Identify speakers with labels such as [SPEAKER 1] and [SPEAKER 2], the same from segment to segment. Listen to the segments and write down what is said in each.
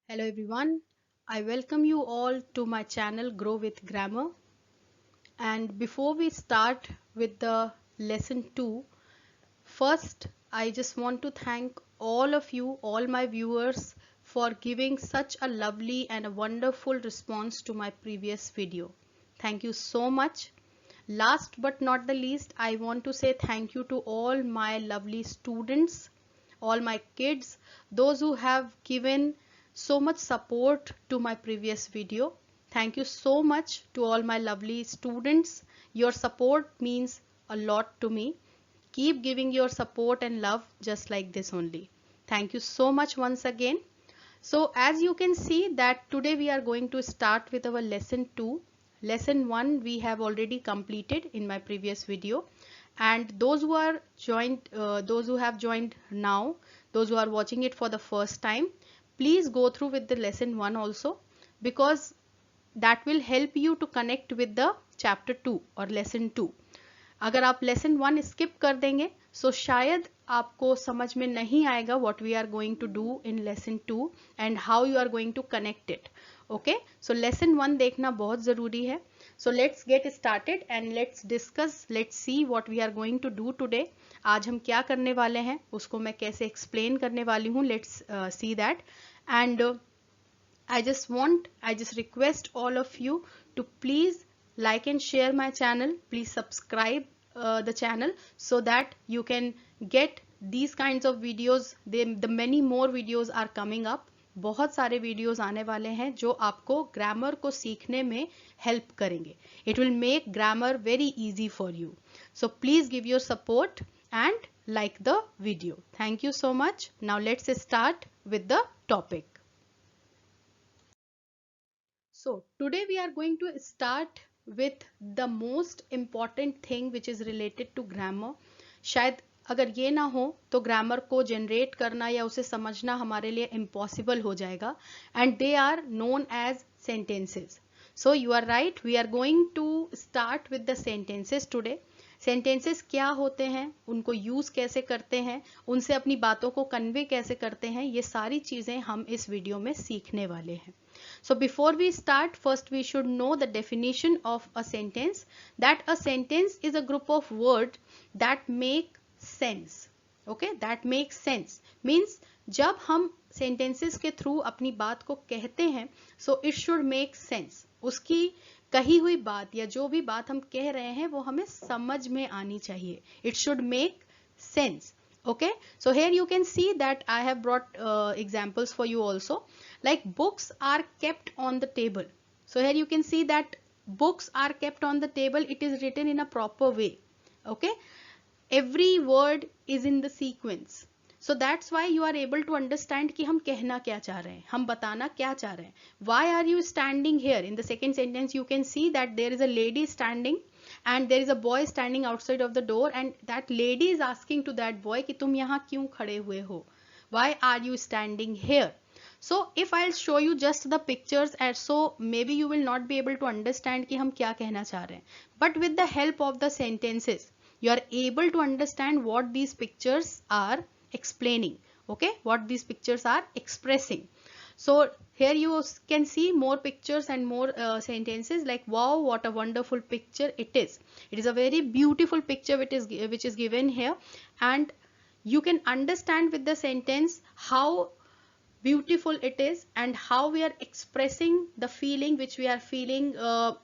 [SPEAKER 1] Hello everyone, I welcome you all to my channel Grow with Grammar. And before we start with the lesson 2, first I just want to thank all of you, all my viewers, for giving such a lovely and a wonderful response to my previous video. Thank you so much. Last but not the least, I want to say thank you to all my lovely students, all my kids, those who have given so much support to my previous video. Thank you so much to all my lovely students. Your support means a lot to me. Keep giving your support and love just like this only. Thank you so much once again. So as you can see that today we are going to start with our lesson 2. Lesson 1 we have already completed in my previous video, and those who are joined, those who have joined now, those who are watching it for the first time, please go through with the lesson 1 also, because that will help you to connect with the chapter 2 or lesson 2. अगर आप lesson 1 skip कर देंगे सो शायद आपको समझ में नहीं आएगा what we are going to do in lesson 2 and how you are going to connect it. Okay, so lesson 1 देखना बहुत ज़रूरी है. So let's get started and let's discuss, let's see what we are going to do today. आज हम क्या करने वाले हैं उसको मैं कैसे एक्सप्लेन करने वाली हूँ. Let's see that. And I just request all of you to please like and share my channel. Please subscribe the channel so that you can get these kinds of videos. The many more videos are coming up. बहुत सारे videos आने वाले हैं जो आपको grammar को सीखने में हेल्प करेंगे. It will make grammar very easy for you. So please give your support and like the video. Thank you so much. Now let's start with the topic. So today we are going to start with the most important thing which is related to grammar. शायद अगर ये ना हो तो grammar को generate करना या उसे समझना हमारे लिए इम्पॉसिबल हो जाएगा. And they are known as sentences. So you are right, we are going to start with the sentences today. Sentences क्या होते हैं, उनको यूज कैसे करते हैं, उनसे अपनी बातों को कन्वे कैसे करते हैं, ये सारी चीजें हम इस वीडियो में सीखने वाले हैं. So before we start, first we should know the definition of a sentence. That a sentence is a group of words that make sense. Okay, that makes sense means जब हम sentences के through अपनी बात को कहते हैं, so it should make sense. उसकी कही हुई बात या जो भी बात हम कह रहे हैं वो हमें समझ में आनी चाहिए. It should make sense. Okay, so here you can see that I have brought examples for you also. Like books are kept on the table. So here you can see that books are kept on the table. It is written in a proper way. Okay, every word is in the sequence. So that's why you are able to understand कि हम कहना क्या चाह रहे हैं, हम बताना क्या चाह रहे हैं. Why are you standing here? In the second sentence you can see that there is a lady standing and there is a boy standing outside of the door, and that lady is asking to that boy कि तुम यहाँ क्यों खड़े हुए हो? Why are you standing here? So if I'll show you just the pictures, and so maybe you will not be able to understand कि हम क्या कहना चाह रहे हैं. But with the help of the sentences, you are able to understand what these pictures are explaining. Okay, what these pictures are expressing. So here you can see more pictures and more sentences like wow, what a wonderful picture it is. It is a very beautiful picture which is given here, and you can understand with the sentence how beautiful it is and how we are expressing the feeling which we are feeling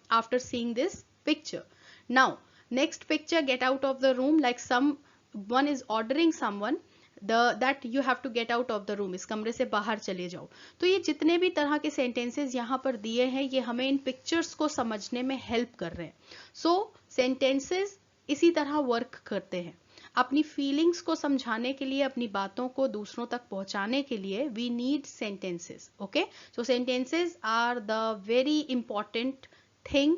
[SPEAKER 1] after seeing this picture. Now next picture, get out of the room. Like someone is ordering someone that you have to get out of the room. इस कमरे से बाहर चले जाओ. तो ये जितने भी तरह के सेंटेंसेस यहाँ पर दिए हैं ये हमें इन पिक्चर्स को समझने में हेल्प कर रहे हैं. सो सेंटेंसेस इसी तरह वर्क करते हैं. अपनी फीलिंग्स को समझाने के लिए, अपनी बातों को दूसरों तक पहुंचाने के लिए we need sentences. Okay, so sentences are the very important thing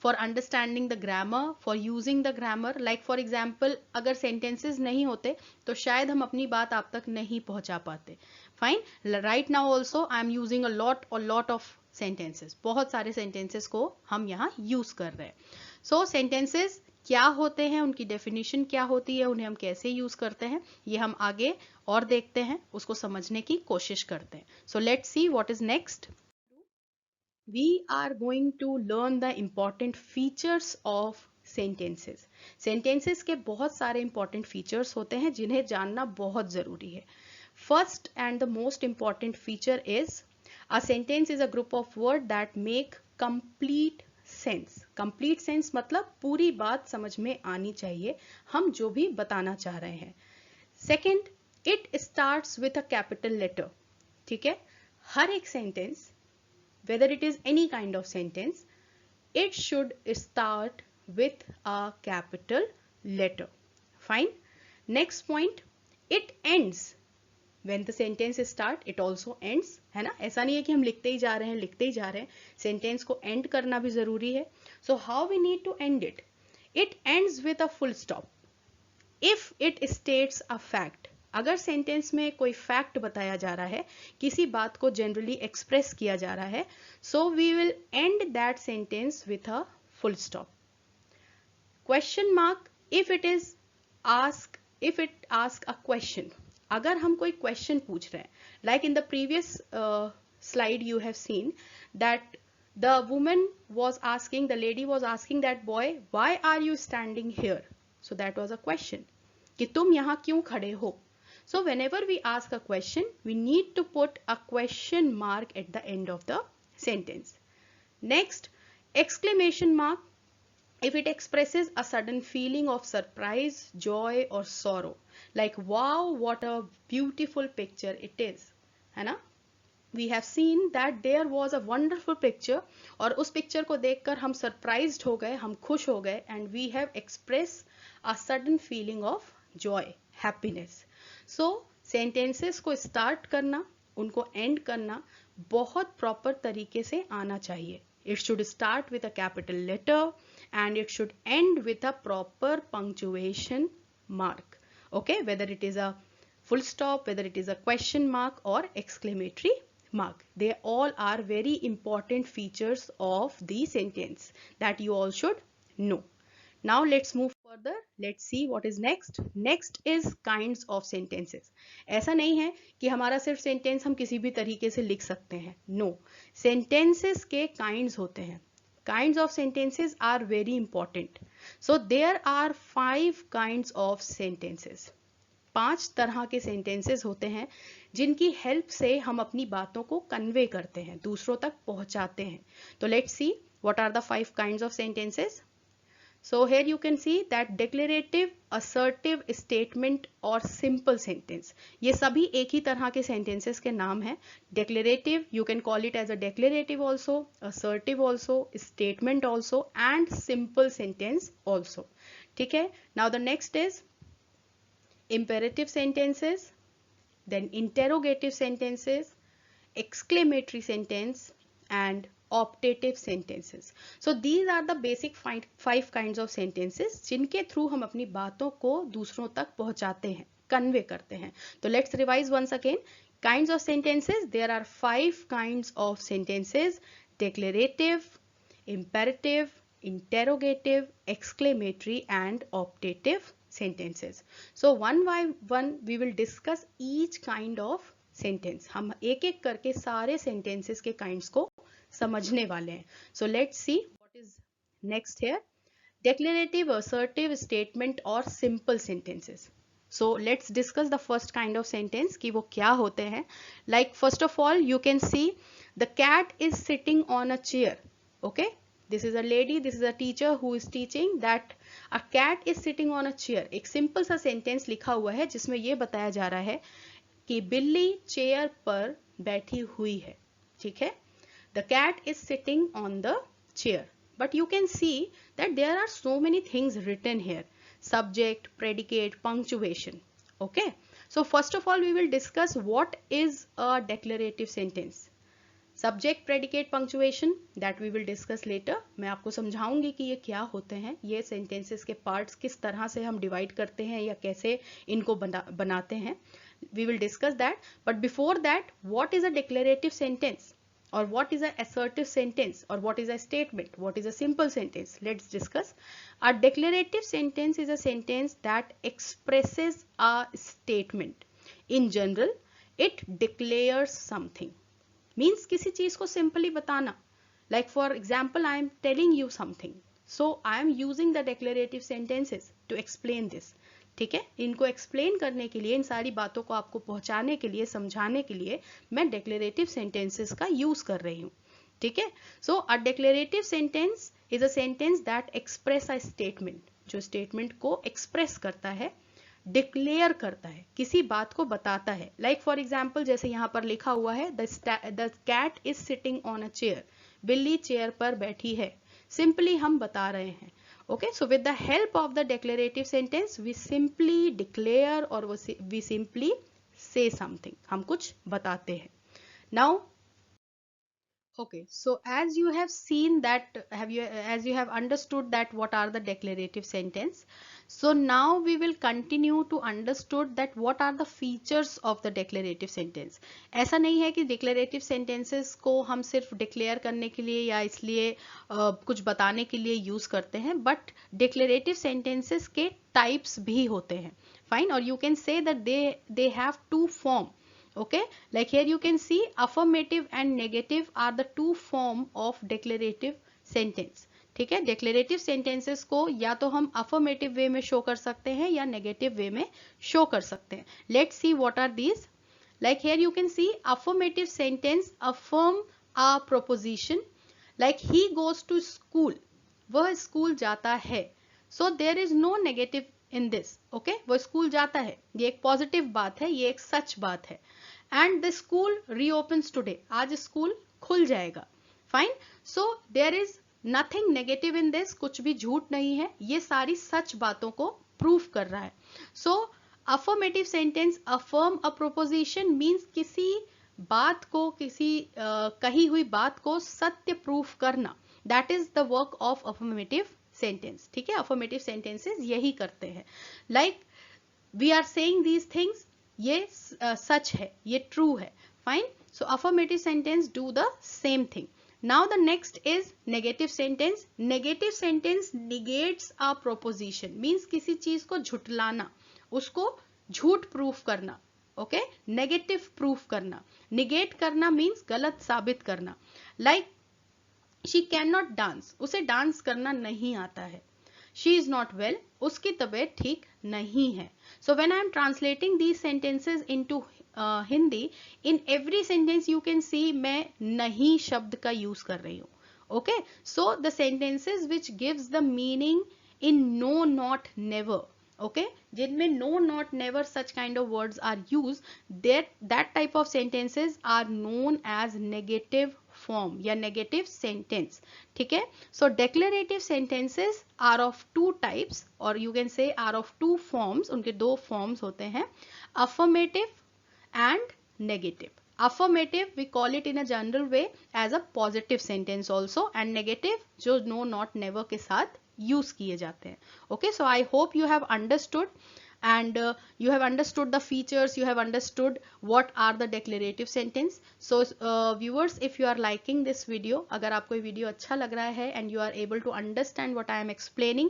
[SPEAKER 1] for understanding the grammar, for using the grammar. Like for example, अगर sentences नहीं होते तो शायद हम अपनी बात आप तक नहीं पहुंचा पाते. Fine. Right now also I am using a lot of sentences. बहुत सारे sentences को हम यहाँ use कर रहे हैं. So sentences क्या होते हैं, उनकी डेफिनेशन क्या होती है, उन्हें हम कैसे यूज करते हैं, ये हम आगे और देखते हैं, उसको समझने की कोशिश करते हैं. So let's see what is next. We are going to learn the important features of sentences. Sentences के बहुत सारे important features होते हैं जिन्हें जानना बहुत ज़रूरी है. First and the most important feature is a sentence is a group of words that make complete sense. Complete sense मतलब पूरी बात समझ में आनी चाहिए हम जो भी बताना चाह रहे हैं. Second, it starts with a capital letter. ठीक है, हर एक sentence, whether it is any kind of sentence, it should start with a capital letter. Fine. Next point, it ends. When the sentence start, it also ends. है ना, ऐसा नहीं है कि हम लिखते ही जा रहे हैं, sentence को end करना भी जरूरी है. So how we need to end it? It ends with a full stop. If it states a fact, अगर सेंटेंस में कोई फैक्ट बताया जा रहा है, किसी बात को जनरली एक्सप्रेस किया जा रहा है, so we will end that sentence with a full stop. Question mark if it ask a question, अगर हम कोई क्वेश्चन पूछ रहे हैं, like in the previous slide you have seen that the woman was asking, the lady was asking that boy, why are you standing here? So that was a question, कि तुम यहाँ क्यों खड़े हो. So whenever we ask a question, we need to put a question mark at the end of the sentence. Next, exclamation mark if it expresses a sudden feeling of surprise, joy or sorrow, like wow, what a beautiful picture it is, है ना. We have seen that there was a wonderful picture, और उस picture को देखकर हम surprised हो गए, हम खुश हो गए, and we have expressed a sudden feeling of joy, happiness. So sentences को start करना, उनको end करना बहुत proper तरीके से आना चाहिए. It should start with a capital letter and it should end with a proper punctuation mark. Okay, whether it is a full stop, whether it is a question mark or exclamatory mark, they all are very important features of the sentence that you all should know. Now let's move further. Let's see what is next. Next is kinds of sentences. ऐसा नहीं है कि हमारा सिर्फ sentence हम किसी भी तरीके से लिख सकते हैं. No, sentences के kinds होते हैं. Kinds of sentences are very important. So there are 5 kinds of sentences. 5 तरह के सेंटेंसेस होते हैं जिनकी हेल्प से हम अपनी बातों को कन्वे करते हैं, दूसरों तक पहुंचाते हैं. तो let's see what are the 5 kinds of sentences. So here you can see that declarative, assertive, statement और सिंपल सेंटेंस, ये सभी एक ही तरह के सेंटेंसेस के नाम हैं. Declarative, you can call it as a declarative also, assertive also, statement also and simple sentence also. ठीक है. Now the next is imperative sentences, then interrogative sentences, exclamatory sentence and optative sentences. So these are the basic 5 kinds of sentences जिनके through हम अपनी बातों को दूसरों तक पहुंचाते हैं, कन्वे करते हैं. तो let's revise once again. Kinds of sentences, there are 5 kinds of sentences: declarative, imperative, interrogative, exclamatory and optative sentences. So one by one we will discuss each kind of sentence. हम एक एक करके सारे sentences के kinds को समझने वाले हैं. So let's see what is next here. Declarative, assertive, statement और simple sentences. So let's discuss the first kind of sentence कि वो क्या होते हैं. Like first of all you can see the cat is sitting on a chair. Okay, this is a lady, this is a teacher who is teaching that a cat is sitting on a chair. एक simple सा sentence लिखा हुआ है जिसमें ये बताया जा रहा है कि बिल्ली चेयर पर बैठी हुई है. ठीक है. The cat is sitting on the chair. But you can see that there are so many things written here. Subject, predicate, punctuation. Okay. So first of all we will discuss what is a declarative sentence. Subject, predicate, punctuation, that we will discuss later. मैं आपको समझाऊंगी कि ये क्या होते हैं, ये sentences के parts किस तरह से हम डिवाइड करते हैं या कैसे इनको बनाते हैं. We will discuss that. But before that, what is a declarative sentence? or what is an assertive sentence, or what is a statement, what is a simple sentence. Let's discuss. A declarative sentence is a sentence that expresses a statement. In general, it declares something. Means किसी चीज को simply बताना. Like for example, I am telling you something, so I am using the declarative sentences to explain this. ठीक है, इनको explain करने के लिए, इन सारी बातों को आपको पहुंचाने के लिए, समझाने के लिए मैं डेक्लेरेटिव सेंटेंसेस का यूज कर रही हूँ. ठीक है, so a declarative sentence is a sentence that express a statement, जो स्टेटमेंट को एक्सप्रेस करता है, डिक्लेयर करता है, किसी बात को बताता है. लाइक फॉर एग्जाम्पल, जैसे यहाँ पर लिखा हुआ है, the cat is sitting on a chair, बिल्ली चेयर पर बैठी है. सिंपली हम बता रहे हैं. Okay, so with the help of the declarative sentence, we simply declare or we simply say something. हम कुछ बताते हैं. Now, okay, so as you have seen that, as you have understood that what are the declarative sentence, so now we will continue to understood that what are the features of the declarative sentence. ऐसा नहीं है कि declarative sentences को हम सिर्फ declare करने के लिए या इसलिए कुछ बताने के लिए use करते हैं, but declarative sentences के types भी होते हैं. Fine, or you can say that they have two form. Okay, like here you can see affirmative and negative are the two form of declarative sentence. ठीक है, declarative sentences को या तो हम affirmative way में show कर सकते हैं या negative way में show कर सकते हैं. Let's see what are these. Like here you can see affirmative sentence affirm a proposition. Like he goes to school, वह स्कूल जाता है. So there is no negative in this. Okay, वो school जाता है, ये एक पॉजिटिव बात है, ये एक सच बात है. And the school reopens today, आज स्कूल खुल जाएगा. Fine, so there is nothing negative in this, कुछ भी झूठ नहीं है, ये सारी सच बातों को प्रूफ कर रहा है. So affirmative sentence affirm a proposition means किसी बात को, किसी कही हुई बात को सत्य प्रूफ करना. That is the work of affirmative sentence. ठीक है, affirmative sentences यही करते हैं. Like we are saying these things, ये सच है, ये ट्रू है. Fine, so affirmative sentence do the same thing. Now the next is negative sentence. Negative sentence negates a proposition, means किसी चीज को झुटलाना, उसको झूठ प्रूफ करना. ओके, नेगेटिव प्रूफ करना. निगेट करना मींस गलत साबित करना. Like she can not dance, उसे डांस करना नहीं आता है. She is not well, उसकी तबीयत ठीक नहीं है. So when I am translating these sentences into Hindi, in every sentence you can see मैं नहीं शब्द का use कर रही हूँ. Okay, so the sentences which gives the meaning in no, not, never. Okay, जिनमें no, not, never such kind of words are used, that type of sentences are known as negative form या negative sentence. ठीक है, so declarative sentences are of two types, or you can say are of two forms. उनके दो forms होते हैं, affirmative and negative. Affirmative we call it in a general way as a positive sentence also, and negative जो no, not, never के साथ use किए जाते हैं. Okay, so I hope you have understood, and you have understood the features, you have understood what are the declarative sentence. So viewers, if you are liking this video, अगर आपको ये video अच्छा लग रहा है and you are able to understand what I am explaining,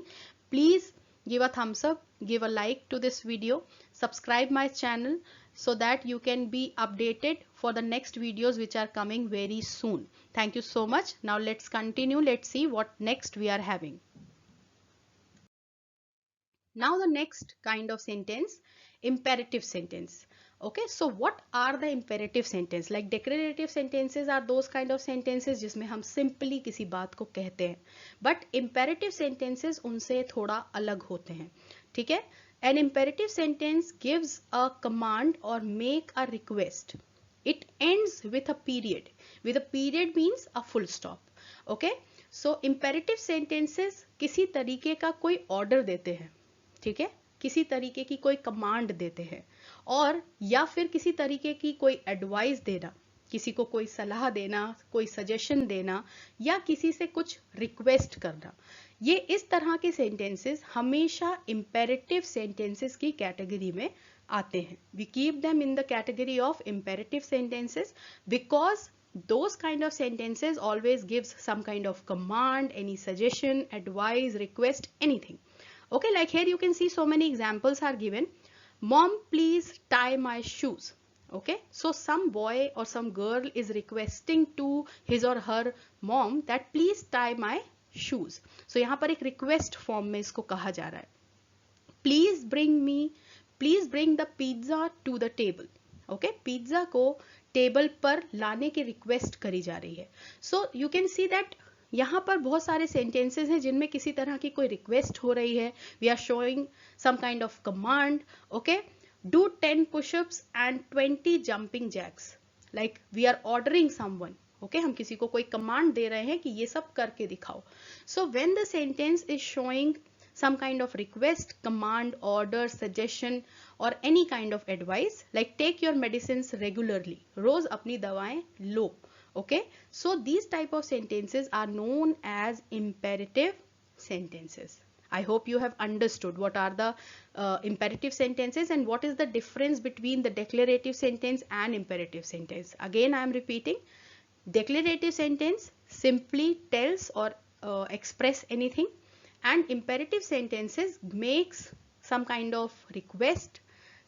[SPEAKER 1] please give a thumbs up, give a like to this video, subscribe my channel so that you can be updated for the next videos which are coming very soon. Thank you so much. Now let's continue. Let's see what next we are having. Now the next kind of sentence, imperative sentence. Okay, so what are the imperative sentence? Like declarative sentences are those kind of sentences जिसमें हम simply किसी बात को कहते हैं, but imperative sentences उनसे थोड़ा अलग होते हैं. ठीक है, an imperative sentence gives a command or make a request. It ends with a period. With a period means a full stop. Okay, so imperative sentences किसी तरीके का कोई order देते हैं. ठीक है, किसी तरीके की कोई कमांड देते हैं, और या फिर किसी तरीके की कोई एडवाइस देना, किसी को कोई सलाह देना, कोई सजेशन देना, या किसी से कुछ रिक्वेस्ट करना. ये इस तरह के सेंटेंसेस हमेशा इंपेरेटिव सेंटेंसेस की कैटेगरी में आते हैं. We keep them in the category of imperative sentences because those kind of sentences always gives some kind of command, any suggestion, advice, request, anything. Okay, like here you can see so many examples are given. Mom, please tie my shoes. Okay, so some boy or some girl is requesting to his or her mom that please tie my shoes. So यहाँ पर एक request form में इसको कहा जा रहा है. Please bring the pizza to the table. Okay, pizza को टेबल पर लाने की रिक्वेस्ट करी जा रही है. So you can see that यहाँ पर बहुत सारे सेंटेंसेस हैं जिनमें किसी तरह की कोई रिक्वेस्ट हो रही है. We are showing some kind of command. Okay, do 10 pushups and 20 jumping jacks. Like we are ordering someone. Okay, हम किसी को कोई कमांड दे रहे हैं कि ये सब करके दिखाओ. So when the sentence is showing some kind of request, command, order, suggestion or any kind of advice, like take your medicines regularly, रोज अपनी दवाएं लो. Okay, so these type of sentences are known as imperative sentences. I hope you have understood what are the imperative sentences and what is the difference between the declarative sentence and imperative sentence. Again I am repeating, declarative sentence simply tells or express anything, and imperative sentences makes some kind of request,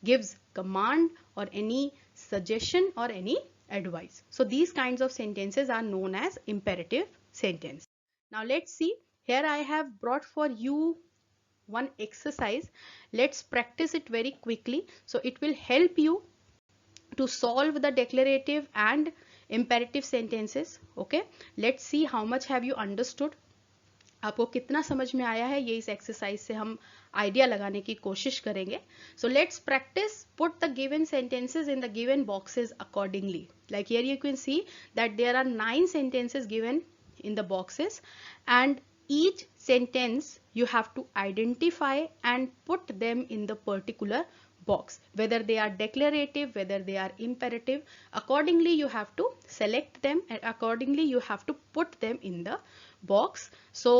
[SPEAKER 1] gives command or any suggestion or any advice. So these kinds of sentences are known as imperative sentence. Now let's see, here I have brought for you one exercise. Let's practice it very quickly, so it will help you to solve the declarative and imperative sentences. Okay, let's see how much have you understood. आपको कितना समझ में आया है, ये इस exercise से हम आइडिया लगाने की कोशिश करेंगे. So let's practice. Put the given sentences in the given boxes accordingly. Like here you can see that there are 9 sentences given in the boxes, and each sentence you have to identify and put them in the particular box, whether they are declarative, whether they are imperative. Accordingly you have to select them and accordingly you have to put them in the box. So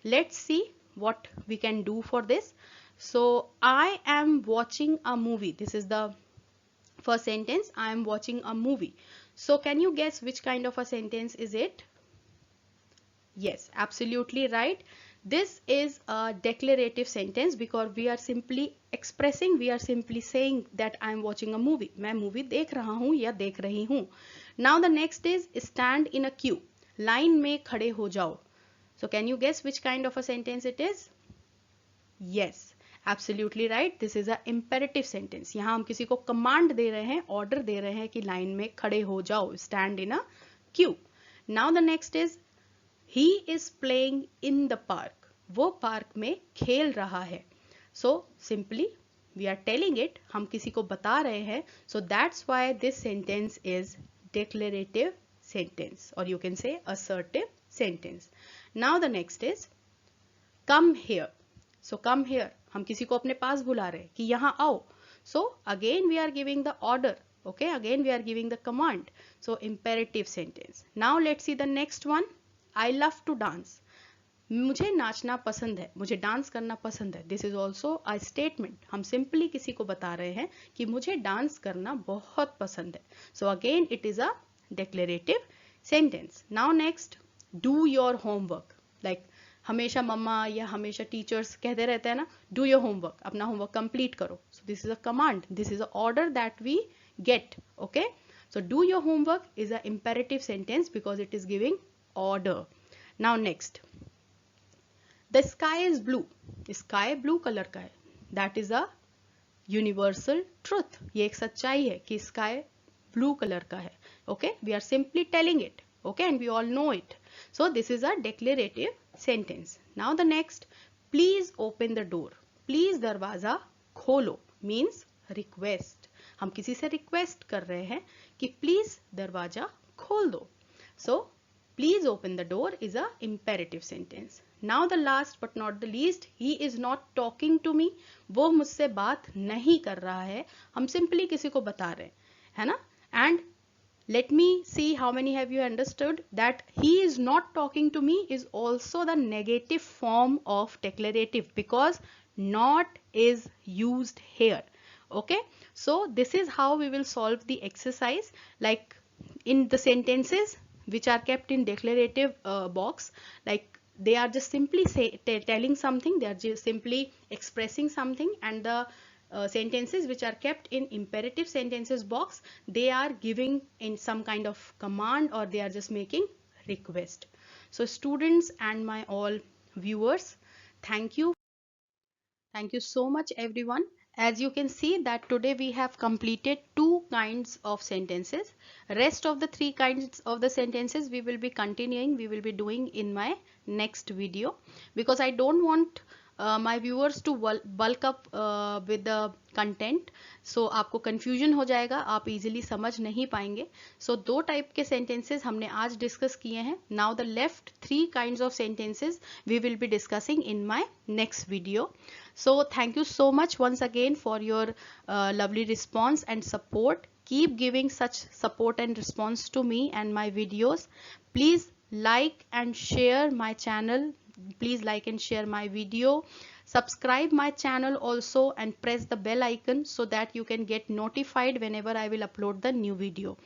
[SPEAKER 1] let's see what we can do for this. So I am watching a movie. This is the first sentence. I am watching a movie. So can you guess which kind of a sentence is it? Yes, absolutely right. This is a declarative sentence because we are simply expressing, we are simply saying that I am watching a movie. मैं movie देख रहा हूँ या देख रही हूँ. Now the next is stand in a queue. Line में खड़े हो जाओ. So can you guess which kind of a sentence it is? Yes, absolutely right. This is a imperative sentence. यहाँ हम किसी को command दे रहे हैं, order दे रहे हैं कि line में खड़े हो जाओ. Stand in a queue. Now the next is he is playing in the park. वो पार्क में खेल रहा है. So simply we are telling it, हम किसी को बता रहे हैं. So that's why this sentence is declarative sentence, or you can say assertive sentence. Now the next is come here. So come here, हम किसी को अपने पास बुला रहे हैं कि यहाँ आओ. So again we are giving the order. Okay, again we are giving the command. So imperative sentence. Now let's see the next one. I love to dance. मुझे नाचना पसंद है, मुझे डांस करना पसंद है. This is also a statement. हम simply किसी को बता रहे हैं कि मुझे डांस करना बहुत पसंद है. So again it is a declarative sentence. Now next, do your homework. Like हमेशा मम्मा या हमेशा टीचर्स कहते रहते हैं ना, डू योर होमवर्क, अपना होमवर्क कंप्लीट करो. So this is a command, this is a order that we get. Okay, so do your homework is a imperative sentence because it is giving order. Now next, the sky is blue. Sky blue color का है. That is a universal truth. ये एक सच्चाई है कि sky blue color का है. Okay, we are simply telling it. Okay, and we all know it. So this is a declarative sentence. Now the next, please open the door. Please दरवाजा खोलो means request. हम किसी से request कर रहे हैं कि please दरवाजा खोल दो. So please open the door is a imperative sentence. Now the last but not the least, he is not talking to me. वो मुझसे बात नहीं कर रहा है, हम simply किसी को बता रहे हैं, है ना? And let me see how many have you understood that he is not talking to me is also the negative form of declarative because not is used here. Okay, so this is how we will solve the exercise. Like in the sentences which are kept in declarative box, like they are just simply telling something, they are just simply expressing something, and the sentences which are kept in imperative sentences box, they are giving in some kind of command, or they are just making request. So students and my all viewers, thank you. Thank you so much everyone. As you can see that today we have completed two kinds of sentences. Rest of the three kinds of the sentences we will be continuing, we will be doing in my next video, because I don't want my viewers to bulk up with the content, so आपको confusion हो जाएगा, आप easily समझ नहीं पाएंगे. So दो type के sentences हमने आज discuss किए हैं. Now the left three kinds of sentences we will be discussing in my next video. So thank you so much once again for your lovely response and support. Keep giving such support and response to me and my videos. Please like and share my channel. Please like and share my video. Subscribe my channel also and press the bell icon so that you can get notified whenever I will upload the new video.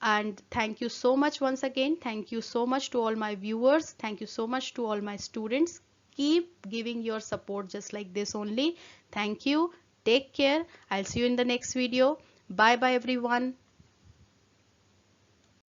[SPEAKER 1] And thank you so much once again. Thank you so much to all my viewers. Thank you so much to all my students. Keep giving your support just like this only. Thank you. Take care. I'll see you in the next video. Bye bye everyone.